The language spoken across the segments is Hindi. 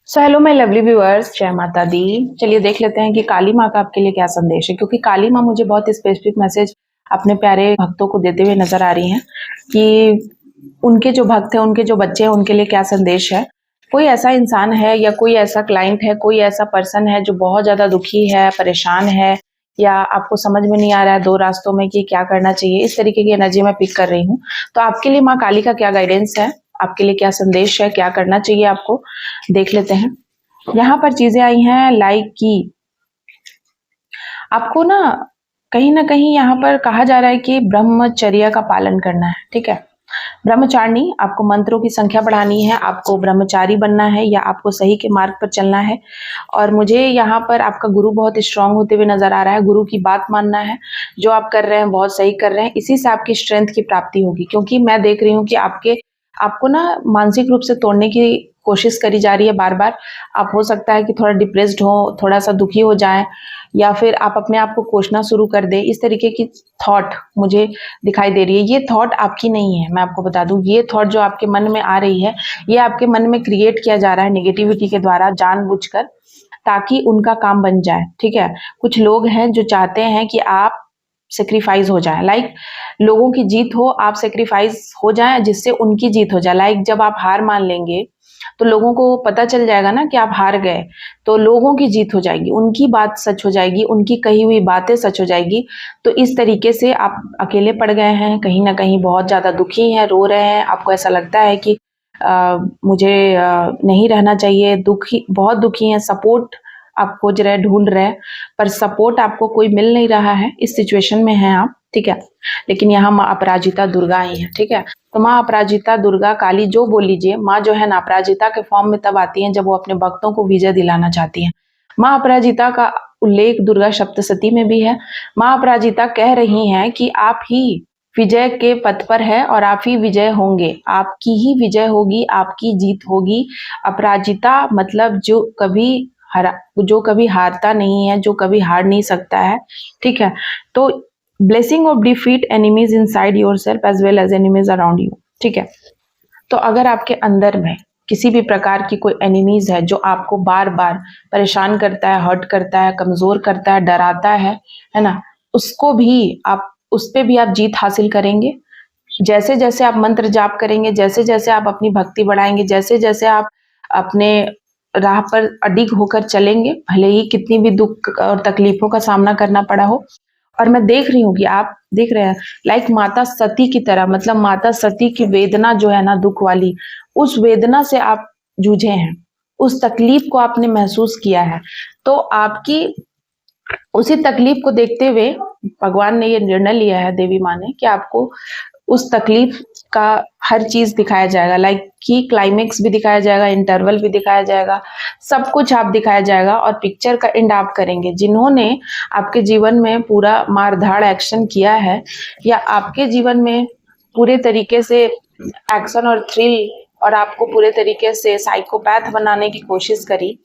So hello my lovely viewers, जय माता दी। चलिए देख लेते हैं कि काली माँ का आपके लिए क्या संदेश है, क्योंकि काली माँ मुझे बहुत स्पेसिफिक मैसेज अपने प्यारे भक्तों को देते हुए नजर आ रही हैं कि उनके जो भक्त हैं, उनके जो बच्चे हैं, उनके लिए क्या संदेश है। कोई ऐसा इंसान है या कोई ऐसा क्लाइंट है, कोई ऐसा पर्सन है जो बहुत ज्यादा दुखी है, परेशान है, या आपको समझ में नहीं आ रहा है दो रास्तों में कि क्या करना चाहिए। इस तरीके की एनर्जी मैं पिक कर रही हूँ। तो आपके लिए माँ काली का क्या गाइडेंस है, आपके लिए क्या संदेश है, क्या करना चाहिए आपको, देख लेते हैं। यहाँ पर चीजें आई हैं लाइक कि आपको ना कहीं यहाँ पर कहा जा रहा है कि ब्रह्मचर्य का पालन करना है। ठीक है, ब्रह्मचारिणी, आपको मंत्रों की संख्या बढ़ानी है, आपको ब्रह्मचारी बनना है, या आपको सही के मार्ग पर चलना है। और मुझे यहाँ पर आपका गुरु बहुत स्ट्रांग होते हुए नजर आ रहा है। गुरु की बात मानना है, जो आप कर रहे हैं बहुत सही कर रहे हैं, इसी से आपकी स्ट्रेंथ की प्राप्ति होगी। क्योंकि मैं देख रही हूँ कि आपको ना मानसिक रूप से तोड़ने की कोशिश करी जा रही है बार बार। आप हो सकता है कि थोड़ा डिप्रेस्ड हो, थोड़ा सा दुखी हो जाएं, या फिर आप अपने आप को कोसना शुरू कर दें। इस तरीके की थॉट मुझे दिखाई दे रही है। ये थॉट आपकी नहीं है, मैं आपको बता दूं। ये थॉट जो आपके मन में आ रही है, ये आपके मन में क्रिएट किया जा रहा है नेगेटिविटी के द्वारा, जानबूझकर, ताकि उनका काम बन जाए। ठीक है, कुछ लोग हैं जो चाहते हैं कि आप सेक्रीफाइस हो जाए, लाइक लोगों की जीत हो, आप सेक्रीफाइस हो जाए जिससे उनकी जीत हो जाए। लाइक जब आप हार मान लेंगे तो लोगों को पता चल जाएगा ना कि आप हार गए, तो लोगों की जीत हो जाएगी, उनकी बात सच हो जाएगी, उनकी कही हुई बातें सच हो जाएगी। तो इस तरीके से आप अकेले पड़ गए हैं, कहीं ना कहीं बहुत ज्यादा दुखी हैं, रो रहे हैं, आपको ऐसा लगता है कि मुझे नहीं रहना चाहिए, दुखी, बहुत दुखी हैं, सपोर्ट आप खोज रहे, ढूंढ रहे, पर सपोर्ट आपको कोई मिल नहीं रहा है। इस सिचुएशन में हैं आप। ठीक है, लेकिन यहाँ माँ अपराजिता दुर्गा आई है। ठीक है, तो माँ अपराजिता दुर्गा काली जो बोल लीजिए, माँ जो है ना अपराजिता के फॉर्म में तब आती है जब वो अपने भक्तों को विजय दिलाना चाहती है। माँ अपराजिता का उल्लेख दुर्गा सप्तशती में भी है। माँ अपराजिता कह रही हैं कि आप ही विजय के पथ पर है और आप ही विजय होंगे, आपकी ही विजय होगी, आपकी जीत होगी। अपराजिता मतलब जो कभी हारता नहीं है, जो कभी हार नहीं सकता है। ठीक है, तो blessing of defeat enemies inside yourself as well as enemies around you. ठीक है, तो अगर आपके अंदर में किसी भी प्रकार की कोई एनिमीज है जो आपको बार बार परेशान करता है, हर्ट करता है, कमजोर करता है, डराता है ना, उसको भी आप, उस पे भी आप जीत हासिल करेंगे। जैसे जैसे आप मंत्र जाप करेंगे, जैसे जैसे आप अपनी भक्ति बढ़ाएंगे, जैसे जैसे आप अपने राह पर अडिग होकर चलेंगे, भले ही कितनी भी दुख और तकलीफों का सामना करना पड़ा हो। और मैं देख रही हूँ कि आप देख रहे हैं लाइक माता सती की तरह, मतलब माता सती की वेदना जो है ना दुख वाली, उस वेदना से आप जूझे हैं, उस तकलीफ को आपने महसूस किया है। तो आपकी उसी तकलीफ को देखते हुए भगवान ने ये निर्णय लिया है, देवी माँ ने, कि आपको उस तकलीफ का हर चीज दिखाया जाएगा, लाइक कि क्लाइमेक्स भी दिखाया जाएगा, इंटरवल भी दिखाया जाएगा, सब कुछ आप दिखाया जाएगा। और पिक्चर का एंड आप करेंगे। जिन्होंने आपके जीवन में पूरा मारधाड़ एक्शन किया है, या आपके जीवन में पूरे तरीके से एक्शन और थ्रिल, और आपको पूरे तरीके से साइकोपैथ बनाने की कोशिश करी,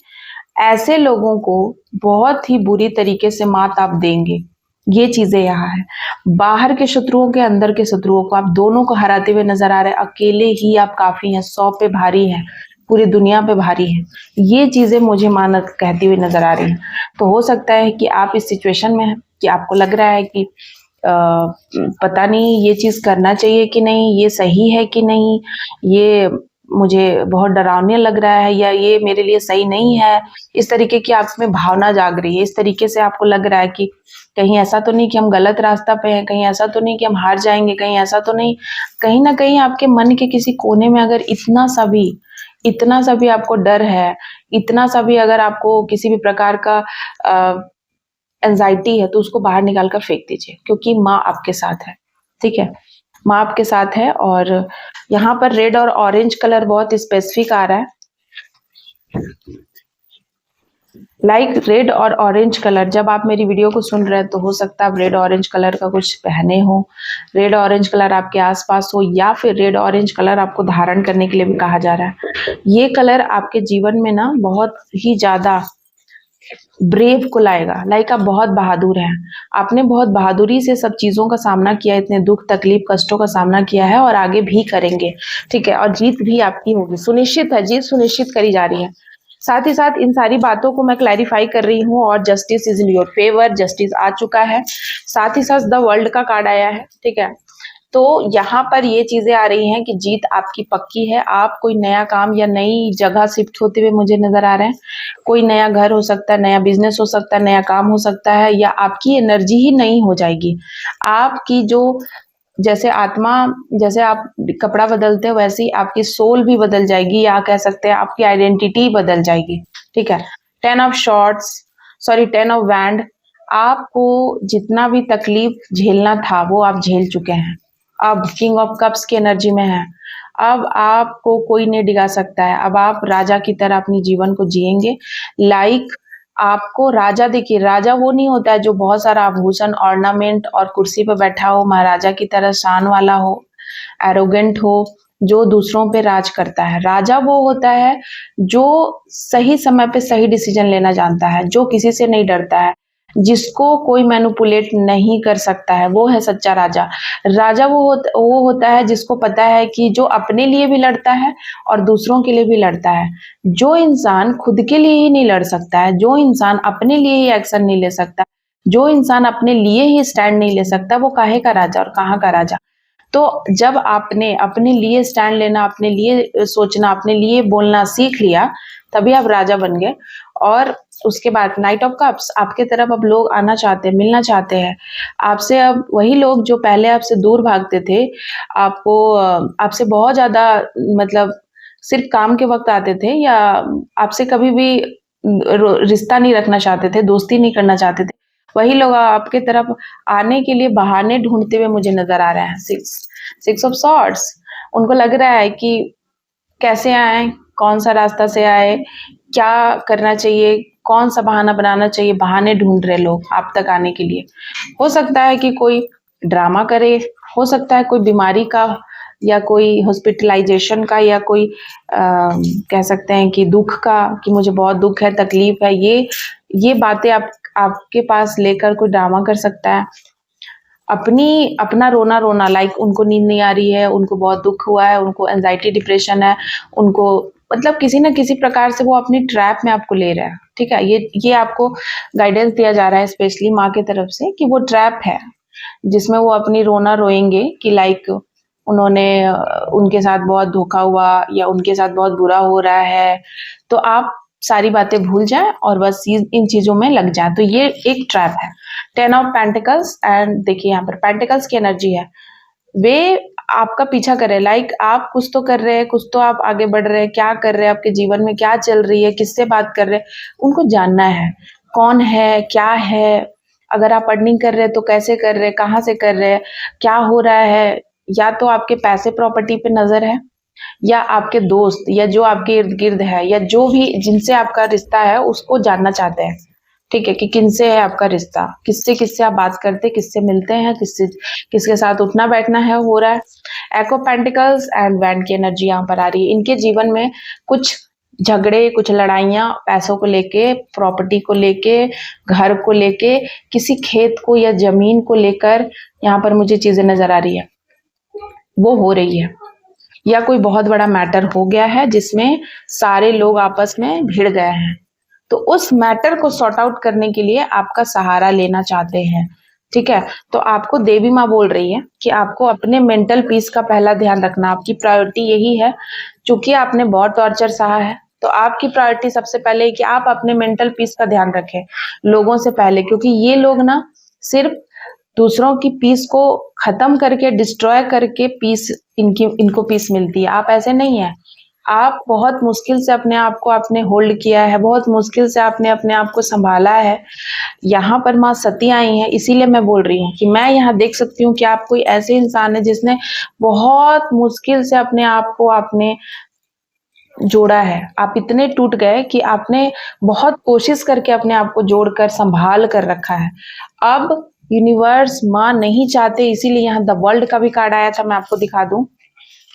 ऐसे लोगों को बहुत ही बुरी तरीके से मात आप देंगे। ये चीजें यहाँ है। बाहर के शत्रुओं के, अंदर के शत्रुओं को, आप दोनों को हराते हुए नजर आ रहे हैं। अकेले ही आप काफी हैं, 100 पे भारी हैं, पूरी दुनिया पे भारी है। ये चीजें मुझे मानत कहती हुई नजर आ रही है। तो हो सकता है कि आप इस सिचुएशन में हैं कि आपको लग रहा है कि पता नहीं ये चीज करना चाहिए कि नहीं, ये सही है कि नहीं, ये मुझे बहुत डरावनी लग रहा है, या ये मेरे लिए सही नहीं है। इस तरीके की आप में भावना जाग रही है। इस तरीके से आपको लग रहा है कि कहीं ऐसा तो नहीं कि हम गलत रास्ता पे हैं, कहीं ऐसा तो नहीं कि हम हार जाएंगे, कहीं ऐसा तो नहीं। कहीं ना कहीं आपके मन के किसी कोने में अगर इतना सा भी आपको डर है, इतना सा भी अगर आपको किसी भी प्रकार का एंजाइटी है, तो उसको बाहर निकाल कर फेंक दीजिए, क्योंकि माँ आपके साथ है। ठीक है, माँ आपके साथ है। और यहाँ पर रेड और ऑरेंज कलर बहुत स्पेसिफिक आ रहा है, लाइक रेड और ऑरेंज कलर। जब आप मेरी वीडियो को सुन रहे हैं तो हो सकता है आप रेड ऑरेंज कलर का कुछ पहने हो, रेड ऑरेंज कलर आपके आसपास हो, या फिर रेड ऑरेंज कलर आपको धारण करने के लिए भी कहा जा रहा है। ये कलर आपके जीवन में ना बहुत ही ज्यादा ब्रेव को लाएगा। लाइक आप बहुत बहादुर हैं, आपने बहुत बहादुरी से सब चीजों का सामना किया, इतने दुख तकलीफ कष्टों का सामना किया है, और आगे भी करेंगे। ठीक है, और जीत भी आपकी होगी, सुनिश्चित है, जीत सुनिश्चित करी जा रही है। साथ ही साथ इन सारी बातों को मैं क्लैरिफाई कर रही हूँ और justice is in your favour, justice आ चुका है। साथ ही साथ द वर्ल्ड का कार्ड आया है, ठीक है। तो यहाँ पर ये चीजें आ रही हैं कि जीत आपकी पक्की है। आप कोई नया काम या नई जगह शिफ्ट होते हुए मुझे नजर आ रहे हैं। कोई नया घर हो सकता है, नया बिजनेस हो सकता है, नया काम हो सकता है, या आपकी एनर्जी ही नई हो जाएगी। आपकी जो जैसे आत्मा, जैसे आप कपड़ा बदलते हो वैसे ही आपकी सोल भी बदल जाएगी, या कह सकते हैं आपकी आइडेंटिटी बदल जाएगी, ठीक है। 10 ऑफ आपको जितना भी तकलीफ झेलना था वो आप झेल चुके हैं। अब किंग ऑफ कप्स की एनर्जी में है। अब आपको कोई नहीं डिगा सकता है। अब आप राजा की तरह अपनी जीवन को जिएंगे। आपको राजा, देखिए राजा वो नहीं होता है जो बहुत सारा आभूषण, ऑर्नामेंट और कुर्सी पे बैठा हो, महाराजा की तरह शान वाला हो, एरोगेंट हो, जो दूसरों पे राज करता है। राजा वो होता है जो सही समय पे सही डिसीजन लेना जानता है, जो किसी से नहीं डरता है, जिसको कोई मैनिपुलेट नहीं कर सकता है, वो है सच्चा राजा। राजा वो होता है जिसको पता है कि जो अपने लिए भी लड़ता है और दूसरों के लिए भी लड़ता है। जो इंसान खुद के लिए ही नहीं लड़ सकता है, जो इंसान अपने लिए ही एक्शन नहीं ले सकता, जो इंसान अपने लिए ही स्टैंड नहीं ले सकता, वो काहे का राजा और कहाँ का राजा। तो जब आपने अपने लिए स्टैंड लेना, अपने लिए सोचना, अपने लिए बोलना सीख लिया, तभी आप राजा बन गए। और उसके बाद नाइट ऑफ कप्स, आपके तरफ अब लोग आना चाहते हैं, मिलना चाहते हैं आपसे। अब वही लोग जो पहले आपसे दूर भागते थे, आपसे बहुत ज्यादा, मतलब सिर्फ काम के वक्त आते थे, या आपसे कभी भी रिश्ता नहीं रखना चाहते थे, दोस्ती नहीं करना चाहते थे, वही लोग आपके तरफ आने के लिए बहाने ढूंढते हुए मुझे नजर आ रहे हैं। 6 ऑफ सॉर्ड्स, उनको लग रहा है कि कैसे आए, कौन सा रास्ता से आए, क्या करना चाहिए, कौन सा बहाना बनाना चाहिए। बहाने ढूंढ रहे लोग आप तक आने के लिए। हो सकता है कि कोई ड्रामा करे, हो सकता है कोई बीमारी का, या कोई हॉस्पिटलाइजेशन का, या कोई कह सकते हैं कि दुख का, कि मुझे बहुत दुख है, तकलीफ है। ये बातें आपके पास लेकर कोई ड्रामा कर सकता है। अपना रोना, लाइक उनको नींद नहीं आ रही है, उनको बहुत दुख हुआ है, उनको एंजाइटी डिप्रेशन है, उनको मतलब किसी ना किसी प्रकार से वो अपनी ट्रैप में आपको ले रहा है, ठीक है। ये आपको गाइडेंस दिया जा रहा है स्पेशली माँ की तरफ से, कि वो ट्रैप है जिसमें वो अपनी रोना रोएंगे कि लाइक उन्होंने उनके साथ बहुत धोखा हुआ, या उनके साथ बहुत बुरा हो रहा है। तो आप सारी बातें भूल जाएं और बस इन चीजों में लग जाएं। तो ये एक ट्रैप है। 10 ऑफ पेंटिकल्स, एंड देखिए यहाँ पर पेंटिकल्स की एनर्जी है। वे आपका पीछा कर रहे हैं, लाइक आप कुछ तो कर रहे हैं, कुछ तो आप आगे बढ़ रहे हैं, क्या कर रहे हैं, आपके जीवन में क्या चल रही है, किससे बात कर रहे हैं, उनको जानना है। कौन है, क्या है, अगर आप अर्निंग कर रहे हैं तो कैसे कर रहे हैं, कहाँ से कर रहे हैं, क्या हो रहा है। या तो आपके पैसे प्रॉपर्टी पे नजर है, या आपके दोस्त, या जो आपके इर्द गिर्द है, या जो भी जिनसे आपका रिश्ता है उसको जानना चाहते हैं, ठीक है, कि किनसे है आपका रिश्ता, किससे किससे आप बात करते, किससे मिलते हैं, किसके साथ उठना बैठना है हो रहा है। एक्ो पेंटिकल्स एंड वैंड की एनर्जी यहाँ पर आ रही है। इनके जीवन में कुछ झगड़े, कुछ लड़ाइयाँ, पैसों को लेके, प्रॉपर्टी को लेके, घर को लेके, किसी खेत को या जमीन को लेकर यहाँ पर मुझे चीजें नजर आ रही है, वो हो रही है। या कोई बहुत बड़ा मैटर हो गया है जिसमें सारे लोग आपस में भिड़ गए हैं, तो उस मैटर को सॉर्ट आउट करने के लिए आपका सहारा लेना चाहते हैं, ठीक है। तो आपको देवी माँ बोल रही है कि आपको अपने मेंटल पीस का पहला ध्यान रखना, आपकी प्रायोरिटी यही है। चूंकि आपने बहुत टॉर्चर सहा है, तो आपकी प्रायोरिटी सबसे पहले है कि आप अपने मेंटल पीस का ध्यान रखें लोगों से पहले, क्योंकि ये लोग ना सिर्फ दूसरों की पीस को खत्म करके, डिस्ट्रॉय करके पीस इनको पीस मिलती है। आप ऐसे नहीं है। आप बहुत मुश्किल से अपने आप को आपने होल्ड किया है, बहुत मुश्किल से आपने अपने आप को संभाला है। यहाँ पर माँ सती आई है, इसीलिए मैं बोल रही हूँ कि मैं यहाँ देख सकती हूँ कि आप कोई ऐसे इंसान है जिसने बहुत मुश्किल से अपने आप को आपने जोड़ा है। आप इतने टूट गए कि आपने बहुत कोशिश करके अपने आप को जोड़कर संभाल कर रखा है। अब यूनिवर्स, माँ नहीं चाहते, इसीलिए यहाँ द वर्ल्ड का भी कार्ड आया था, मैं आपको दिखा दूं।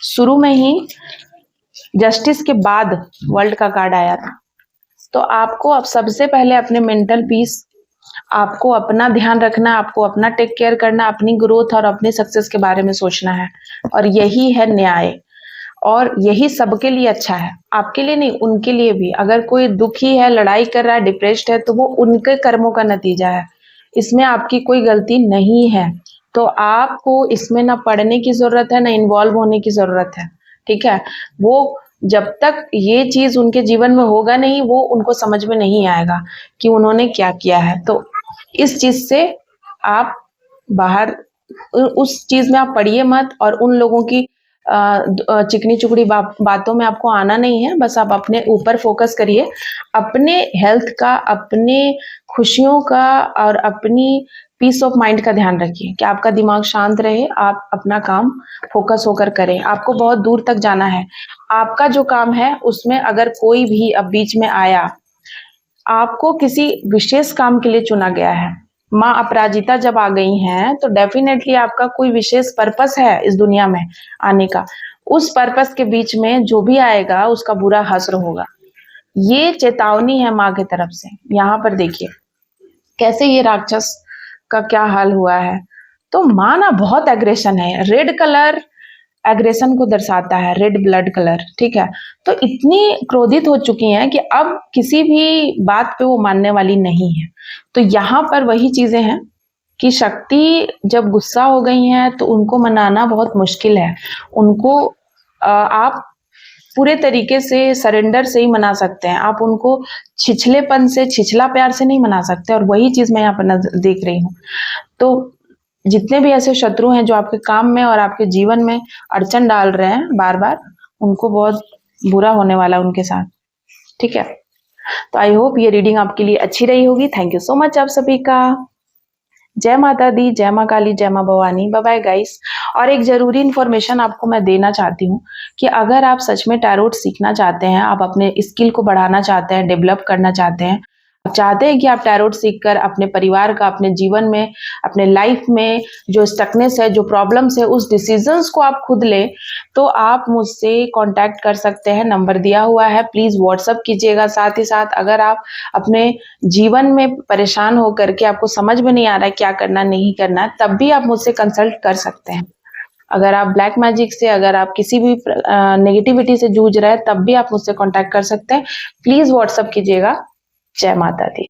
शुरू में ही जस्टिस के बाद वर्ल्ड का कार्ड आया था। तो आपको अब सबसे पहले अपने मेंटल पीस, आपको अपना ध्यान रखना, आपको अपना टेक केयर करना, अपनी ग्रोथ और अपनी सक्सेस के बारे में सोचना है, और यही है न्याय। और यही सबके लिए अच्छा है, आपके लिए नहीं, उनके लिए भी। अगर कोई दुखी है, लड़ाई कर रहा है, डिप्रेस्ड है, तो वो उनके कर्मों का नतीजा है, इसमें आपकी कोई गलती नहीं है। तो आपको इसमें ना पढ़ने की जरूरत है, ना इन्वॉल्व होने की जरूरत है, ठीक है। वो जब तक ये चीज उनके जीवन में होगा नहीं, वो उनको समझ में नहीं आएगा कि उन्होंने क्या किया है। तो इस चीज से आप बाहर, उस चीज में आप पढ़िए मत, और उन लोगों की चिकनी चुपड़ी बातों में आपको आना नहीं है। बस आप अपने ऊपर फोकस करिए, अपने हेल्थ का, अपने खुशियों का और अपनी पीस ऑफ माइंड का ध्यान रखिए कि आपका दिमाग शांत रहे, आप अपना काम फोकस होकर करें। आपको बहुत दूर तक जाना है, आपका जो काम है उसमें अगर कोई भी अब बीच में आया, आपको किसी विशेष काम के लिए चुना गया है। माँ अपराजिता जब आ गई हैं तो डेफिनेटली आपका कोई विशेष पर्पस है इस दुनिया में आने का। उस पर्पस के बीच में जो भी आएगा उसका बुरा हश्र होगा। ये चेतावनी है माँ की तरफ से। यहाँ पर देखिए कैसे ये राक्षस का क्या हाल हुआ है। तो माँ ना बहुत एग्रेशन है, रेड कलर एग्रेशन को दर्शाता है, रेड ब्लड कलर, ठीक है। तो इतनी क्रोधित हो चुकी हैं कि अब किसी भी बात पे वो मानने वाली नहीं है। तो यहाँ पर वही चीजें हैं कि शक्ति जब गुस्सा हो गई हैं तो उनको मनाना बहुत मुश्किल है। उनको आप पूरे तरीके से सरेंडर से ही मना सकते हैं, आप उनको छिछलेपन से, छिछला प्यार से नहीं मना सकते। और वही चीज मैं यहाँ पर देख रही हूँ। तो जितने भी ऐसे शत्रु हैं जो आपके काम में और आपके जीवन में अड़चन डाल रहे हैं बार बार, उनको बहुत बुरा होने वाला है उनके साथ, ठीक है। तो आई होप ये रीडिंग आपके लिए अच्छी रही होगी। थैंक यू सो मच आप सभी का। जय माता दी, जय माँ काली, जय माँ भवानी। Bye bye guys. और एक जरूरी इन्फॉर्मेशन आपको मैं देना चाहती हूँ कि अगर आप सच में टैरोट सीखना चाहते हैं, आप अपने स्किल को बढ़ाना चाहते हैं, डेवलप करना चाहते हैं, आप चाहते हैं कि आप टैरोट सीखकर अपने परिवार का, अपने जीवन में, अपने लाइफ में जो स्टकनेस है, जो प्रॉब्लम्स है, उस डिसीजंस को आप खुद ले, तो आप मुझसे कांटेक्ट कर सकते हैं। नंबर दिया हुआ है, प्लीज व्हाट्सअप कीजिएगा। साथ ही साथ अगर आप अपने जीवन में परेशान होकर के आपको समझ में नहीं आ रहा है क्या करना नहीं करना, तब भी आप मुझसे कंसल्ट कर सकते हैं। अगर आप ब्लैक मैजिक से, अगर आप किसी भी नेगेटिविटी से जूझ रहे हैं, तब भी आप मुझसे कांटेक्ट कर सकते हैं। प्लीज व्हाट्सअप कीजिएगा। जय माता दी।